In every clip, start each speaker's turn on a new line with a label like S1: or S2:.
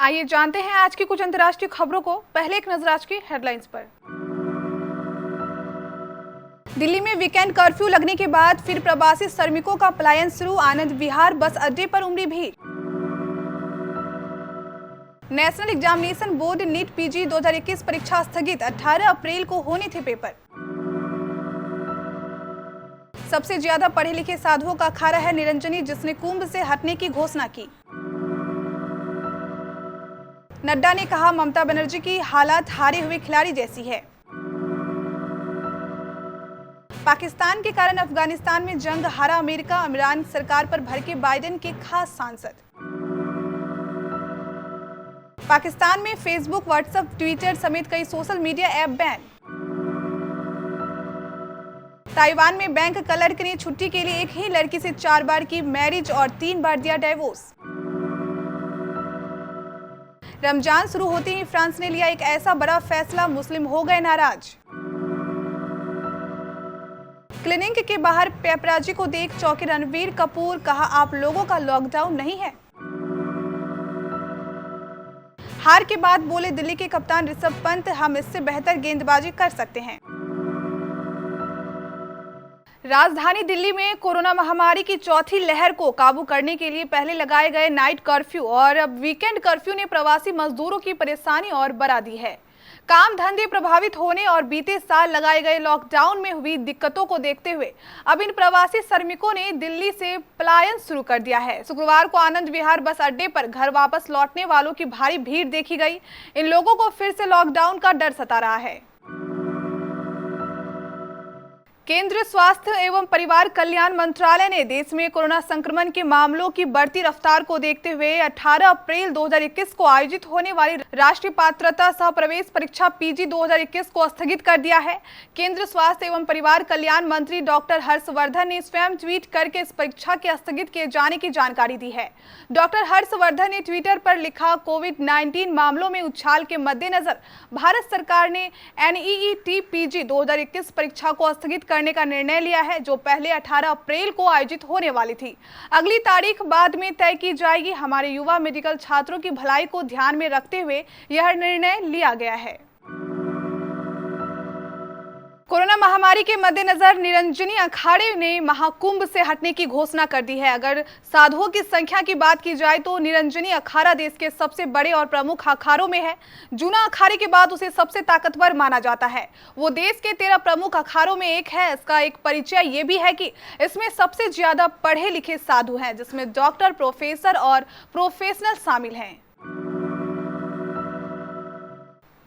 S1: आइए जानते हैं आज की कुछ अंतर्राष्ट्रीय खबरों को। पहले एक नजर आज की हेडलाइंस पर। दिल्ली में वीकेंड कर्फ्यू लगने के बाद फिर प्रवासी श्रमिकों का पलायन शुरू। आनंद विहार बस अड्डे पर उमड़ी भीड़। National examination board NEET PG 2021 परीक्षा स्थगित। 18 अप्रैल को होने थे पेपर। सबसे ज्यादा पढ़े लिखे साधुओं का अखाड़ा है निरंजनी, जिसने कुंभ से हटने की घोषणा की। नड्डा ने कहा ममता बनर्जी की हालात हारे हुए खिलाड़ी जैसी है। पाकिस्तान के कारण अफगानिस्तान में जंग हारा अमेरिका। इमरान सरकार पर भड़के बाइडेन के खास सांसद। पाकिस्तान में फेसबुक, व्हाट्सएप, ट्विटर समेत कई social media app ban. Taiwan में बैंक क्लर्क ने छुट्टी के लिए एक ही लड़की से 4 बार की मैरिज और 3 बार दिया डिवोर्स। रमजान शुरू होते ही फ्रांस ने लिया एक ऐसा बड़ा फैसला, मुस्लिम हो गए नाराज। क्लिनिक के बाहर पेपराजी को देख चौंके रणबीर कपूर, कहा आप लोगों का लॉकडाउन नहीं है। हार के बाद बोले दिल्ली के कप्तान ऋषभ पंत, हम इससे बेहतर गेंदबाजी कर सकते हैं। राजधानी दिल्ली में कोरोना महामारी की चौथी लहर को काबू करने के लिए पहले लगाए गए नाइट कर्फ्यू और अब वीकेंड कर्फ्यू ने प्रवासी मजदूरों की परेशानी और बढ़ा दी है। काम धंधे प्रभावित होने और बीते साल लगाए गए लॉकडाउन में हुई दिक्कतों को देखते हुए अब इन प्रवासी श्रमिकों ने दिल्ली से पलायन शुरू कर दिया है। शुक्रवार को आनंद विहार बस अड्डे पर घर वापस लौटने वालों की भारी भीड़ देखी गई। इन लोगों को फिर से लॉकडाउन का डर सता रहा है। केंद्रीय स्वास्थ्य एवं परिवार कल्याण मंत्रालय ने देश में कोरोना संक्रमण के मामलों की बढ़ती रफ्तार को देखते हुए 18 अप्रैल 2021 को आयोजित होने वाली राष्ट्रीय पात्रता सह प्रवेश परीक्षा पीजी 2021 को स्थगित कर दिया है। केंद्रीय स्वास्थ्य एवं परिवार कल्याण मंत्री डॉक्टर हर्षवर्धन ने स्वयं ट्वीट करके इस परीक्षा के स्थगित किए जाने की जानकारी दी है। डॉक्टर हर्षवर्धन ने ट्विटर पर लिखा, कोविड-19 मामलों में उछाल के मद्देनजर भारत सरकार ने एनईईटी पीजी 2021 परीक्षा को स्थगित करने का निर्णय लिया है, जो पहले 18 अप्रैल को आयोजित होने वाली थी। अगली तारीख बाद में तय की जाएगी। हमारे युवा मेडिकल छात्रों की भलाई को ध्यान में रखते हुए यह निर्णय लिया गया है। कोरोना महामारी के मद्देनजर निरंजनी अखाड़े ने महाकुंभ से हटने की घोषणा कर दी है। अगर साधुओं की संख्या की बात की जाए तो निरंजनी अखाड़ा देश के सबसे बड़े और प्रमुख अखाड़ों में है। जूना अखाड़े के बाद उसे सबसे ताकतवर माना जाता है। वो देश के 13 प्रमुख अखाड़ों में एक है। इसका एक परिचय ये भी है कि इसमें सबसे ज्यादा पढ़े लिखे साधु हैं, जिसमें डॉक्टर, प्रोफेसर और प्रोफेशनल शामिल हैं।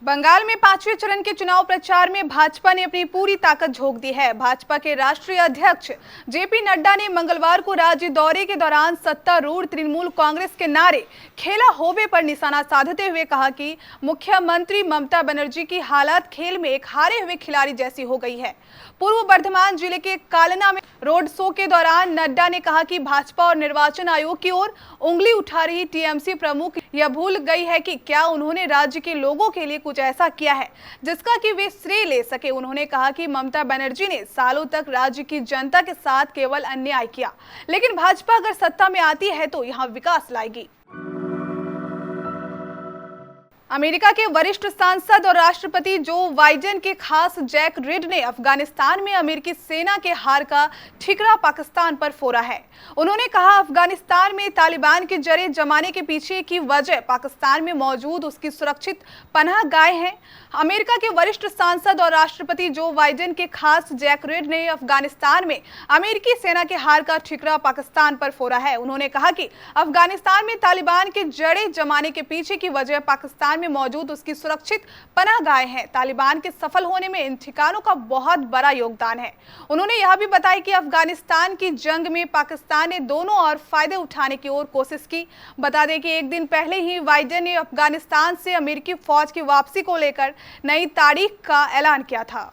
S1: बंगाल में 5वें चरण के चुनाव प्रचार में भाजपा ने अपनी पूरी ताकत झोंक दी है। भाजपा के राष्ट्रीय अध्यक्ष जेपी नड्डा ने मंगलवार को राज्य दौरे के दौरान सत्तारूढ़ तृणमूल कांग्रेस के नारे खेला होवे पर निशाना साधते हुए कहा कि मुख्यमंत्री ममता बनर्जी की हालात खेल में एक हारे हुए खिलाड़ी जैसी हो गई है। पूर्व बर्धमान जिले के कालना में रोड शो के दौरान नड्डा ने कहा कि भाजपा और निर्वाचन आयोग की ओर उंगली उठा रही टीएमसी प्रमुख यह भूल गई है कि क्या उन्होंने राज्य के लोगों के लिए कुछ ऐसा किया है जिसका कि वे श्रेय ले सके। उन्होंने कहा कि ममता बनर्जी ने सालों तक राज्य की जनता के साथ केवल अन्याय किया, लेकिन भाजपा अगर सत्ता में आती है तो यहाँ विकास लाएगी। अमेरिका के वरिष्ठ सांसद और राष्ट्रपति जो बाइडेन के खास जैक रीड ने अफगानिस्तान में अमेरिकी सेना के हार का ठिकरा पाकिस्तान पर फोड़ा है। उन्होंने कहा, अफगानिस्तान में तालिबान के जड़ें जमाने के पीछे की वजह पाकिस्तान में मौजूद उसकी सुरक्षित पनाहगाहें हैं। अमेरिका के वरिष्ठ सांसद और राष्ट्रपति जो बाइडेन के खास जैक रीड ने अफगानिस्तान में अमेरिकी सेना के हार का ठिकरा पाकिस्तान पर फोड़ा है। उन्होंने कहा कि अफगानिस्तान में तालिबान के जड़ें जमाने के पीछे की वजह पाकिस्तान में मौजूद उसकी सुरक्षित पनाहगाहें हैं। तालिबान के सफल होने में इन ठिकानों का बहुत बड़ा योगदान है। उन्होंने यह भी बताया कि अफगानिस्तान की जंग में पाकिस्तान ने दोनों ओर फायदे उठाने की ओर कोशिश की। बता दें कि एक दिन पहले ही बाइडेन ने अफगानिस्तान से अमेरिकी फौज की वापसी को लेकर नई तारीख का ऐलान किया था।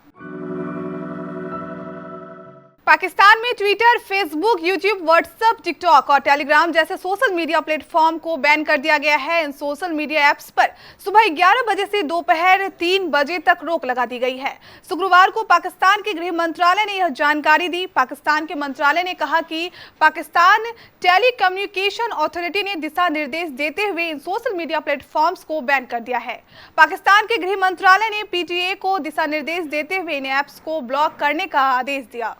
S1: पाकिस्तान में Twitter, Facebook, YouTube, WhatsApp, TikTok और टेलीग्राम जैसे सोशल मीडिया प्लेटफॉर्म को बैन कर दिया गया है। इन सोशल मीडिया ऐप्स पर सुबह 11 बजे से दोपहर 3 बजे तक रोक लगा दी गई है। शुक्रवार को पाकिस्तान के गृह मंत्रालय ने यह जानकारी दी। पाकिस्तान के मंत्रालय ने कहा कि पाकिस्तान टेलीकम्युनिकेशन अथॉरिटी ने दिशा निर्देश देते हुए इन सोशल मीडिया प्लेटफॉर्म्स को बैन कर दिया है। पाकिस्तान के गृह मंत्रालय ने पीटीए को दिशा निर्देश देते हुए इन ऐप्स को ब्लॉक करने का आदेश दिया।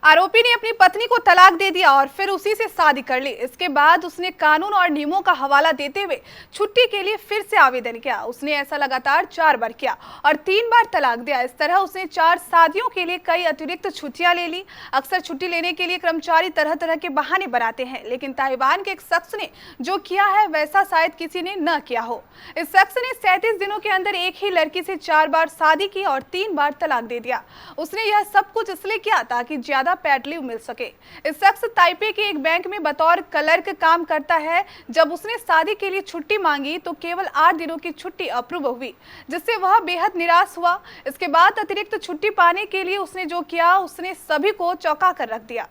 S1: आरोपी ने अपनी पत्नी को तलाक दे दिया और फिर उसी से शादी कर ली। इसके बाद उसने कानून और नियमों का हवाला देते हुए छुट्टी के लिए फिर से आवेदन किया। उसने ऐसा लगातार 4 बार किया और 3 बार तलाक दिया। इस तरह उसने 4 शादियों के लिए कई अतिरिक्त छुट्टियां ले ली। अक्सर छुट्टी लेने के लिए कर्मचारी तरह तरह के बहाने बनाते हैं, लेकिन ताइवान के एक शख्स ने जो किया है वैसा शायद किसी ने न किया हो। इस शख्स ने 37 दिनों के अंदर एक ही लड़की से 4 बार शादी की और 3 बार तलाक दे दिया। उसने यह सब कुछ इसलिए किया ताकि ज्यादा पैड लीव मिल सके। इस शख्स ताइपे के एक बैंक में बतौर क्लर्क काम करता है। जब उसने शादी के लिए छुट्टी मांगी तो केवल 8 दिनों की छुट्टी अप्रूव हुई, जिससे वह बेहद निराश हुआ। इसके बाद अतिरिक्त छुट्टी पाने के लिए उसने जो किया उसने सभी को चौंका कर रख दिया।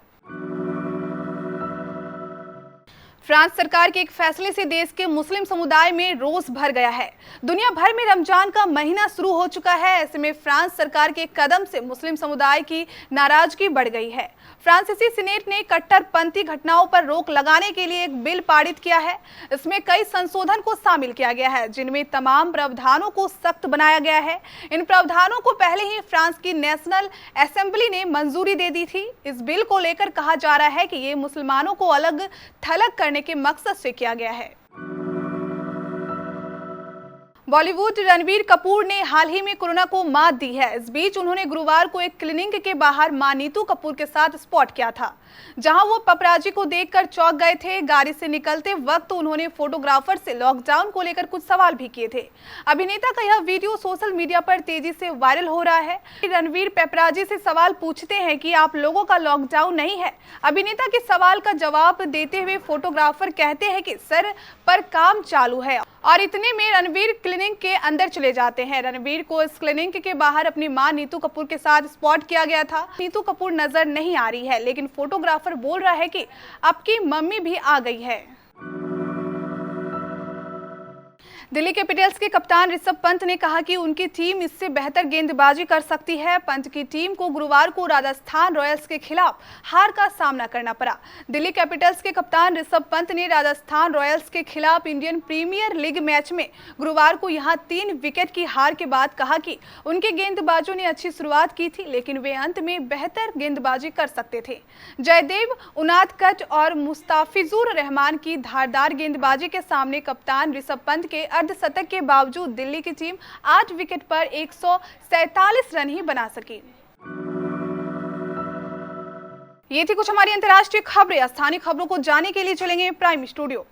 S1: फ्रांस सरकार के एक फैसले से देश के मुस्लिम समुदाय में रोष भर गया है। दुनिया भर में रमजान का महीना शुरू हो चुका है। ऐसे में फ्रांस सरकार के कदम से मुस्लिम समुदाय की नाराजगी बढ़ गई है। फ्रांसीसी सीनेट ने कट्टरपंथी घटनाओं पर रोक लगाने के लिए एक बिल पारित किया है। इसमें कई संशोधन को शामिल किया गया है, जिनमें तमाम प्रावधानों को सख्त बनाया गया है। इन प्रावधानों को पहले ही फ्रांस की नेशनल असेंबली ने मंजूरी दे दी थी। इस बिल को लेकर कहा जा रहा है कि ये मुसलमानों को अलग थलग करने के मकसद से किया गया है। बॉलीवुड रणबीर कपूर ने हाल ही में कोरोना को मात दी है। इस बीच उन्होंने गुरुवार को एक क्लिनिक के बाहर मां नीतू कपूर के साथ स्पॉट किया था, जहां वो पपराजी को देखकर चौंक गए थे। गाड़ी से निकलते वक्त उन्होंने फोटोग्राफर से लॉकडाउन को लेकर कुछ सवाल भी किए थे। अभिनेता का यह वीडियो सोशल मीडिया पर तेजी से वायरल हो रहा है। रणबीर पपराजी से सवाल पूछते हैं कि आप लोगों का लॉकडाउन नहीं है। अभिनेता के सवाल का जवाब देते हुए फोटोग्राफर कहते हैं कि सर पर काम चालू है, और इतने में रणबीर क्लिनिक के अंदर चले जाते हैं। रणबीर को इस क्लिनिक के बाहर अपनी मां नीतू कपूर के साथ स्पॉट किया गया था। नीतू कपूर नजर नहीं आ रही है, लेकिन फोटोग्राफर बोल रहा है कि आपकी मम्मी भी आ गई है। दिल्ली कैपिटल्स के कप्तान ऋषभ पंत ने कहा कि उनकी टीम इससे बेहतर गेंदबाजी कर सकती है। पंत की टीम को गुरुवार को राजस्थान रॉयल्स के खिलाफ हार का सामना करना पड़ा। दिल्ली कैपिटल्स के कप्तान ऋषभ पंत ने राजस्थान रॉयल्स के खिलाफ इंडियन प्रीमियर लीग मैच में गुरुवार को यहां 3 विकेट की हार के बाद कहा कि उनके गेंदबाजों ने अच्छी शुरुआत की थी, लेकिन वे अंत में बेहतर गेंदबाजी कर सकते थे। जयदेव उनादकट और मुस्ताफिजुर रहमान की धारदार गेंदबाजी के सामने कप्तान ऋषभ पंत के अर्धशतक के बावजूद दिल्ली की टीम 8 विकेट पर 147 रन ही बना सकी। ये थी कुछ हमारी अंतर्राष्ट्रीय खबरें। स्थानीय खबरों को जानने के लिए चलेंगे प्राइम स्टूडियो।